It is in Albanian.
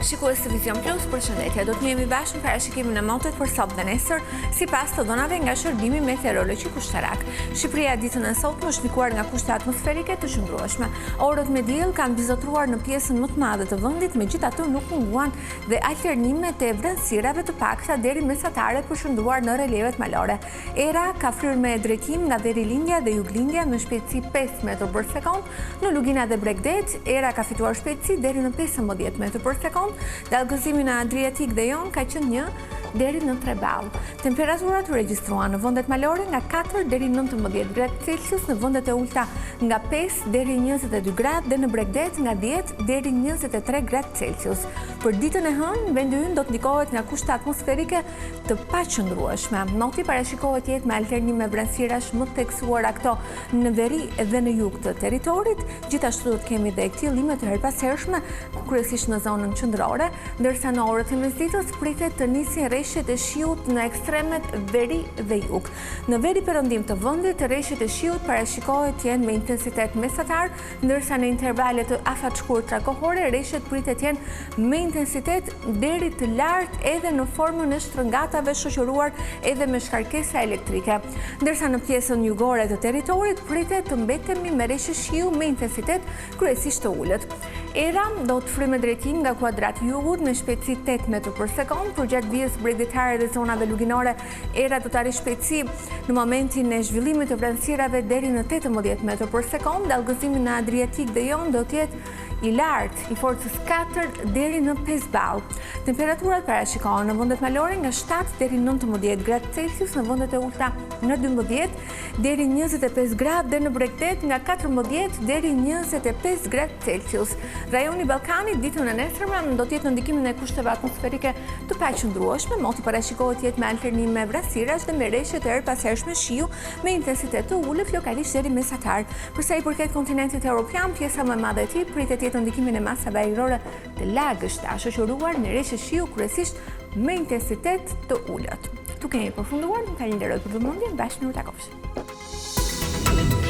Shikues të Vision Plus, përshëndetje. Do të jemi bashkë në parashikimin e motit për sot dhe nesër, sipas të dhënave nga shërbimi meteorologjik ushtarak. Shqipëria ditën e sotme është ndikuar nga kushte atmosferike të qëndrueshme. Orët me diell kanë bizotruar në pjesën më të madhe të vendit, megjithatë nuk munguan dhe alternimet e vrenësirave të pakta deri mesatare përshëndruar në relievet malore. Era ka fryrë me drejtim nga Verilindja dhe Juglindja me shpejtësi 5 metër për sekond. Në Lugina dhe Bregdet, era ka fituar shpejtësi deri në 15 metër për sekond. Dallgëzimi në Adriatik dhe Jon ka qenë 1 deri në 3 ball. Temperaturat u regjistruan në vendet malore nga 4 deri 19 gradë Celsius, në vendet e ulta nga 5 deri 22 gradë dhe në Bregdet nga 10 deri 23 gradë Celsius. Për ditën e hënë, vendi ynë do të ndikohet nga kushte atmosferike të paqëndrueshme. Noti parashikohet jetë me alternime vrenësirash më të theksuara këto në veri dhe në jug të territorit. Gjithashtu do të kemi dhe kthjellime të herpashershme, kryesisht në zonën qendrore, ndërsa në orët e mesditës pritet të nisin rreshtet e shiut në ekstremet veri dhe jug. Në veri perëndim të vendit, rreshtet e shiut parashikohet të jenë me intensitet mesatar, ndërsa në intervale të afatshkurtra kohore rreshtet pritet të jenë me intensitet deri të lartë edhe në formën e shtrëngatave shoqëruar edhe me shkarkesa elektrike. Ndërsa në pjesën jugore të territorit pritet të mbetemi me rreshtë shiu me intensitet kryesisht të ulët. Era do të frymë drejtim nga kuadrat jugut me shpejtësi 8 metër për sekond. Përgjatë vijës bregdetare dhe zonave luginore, era do të arrijë shpejtësi në momentin e zhvillimit të vrenësirave deri në 18 metër për sekond. Dallgëzimi në Adriatik dhe Jon do të jetë i lartë, i forcës 4 deri në 5 ball. Temperaturat parashikohen në vendet malore nga 7 deri 19 gradë Celsius, në vendet e ulta nga 12 deri 25 gradë dhe në Bregdet nga 14 deri 25 gradë Celsius. Rajoni Ballkanit ditën e nesërme do të jetë në ndikimin e kushteve atmosferike të paqëndrueshme. Moti parashikohet të jetë me alternime vrasirash dhe me rreshte të erpashershme shiu me intensitet të ulët, lokalisht deri mesatar. Për sa i përket kontinentit evropian, pjesa më e madhe e tij pritet të jetë në ndikimin e masave ajrore të lagështa, shoqëruar në rreshte shiu kryesisht me intensitet të ulët. Tu kemi përfunduar, më falenderoj për vëmendjen, bashkë në takofsh.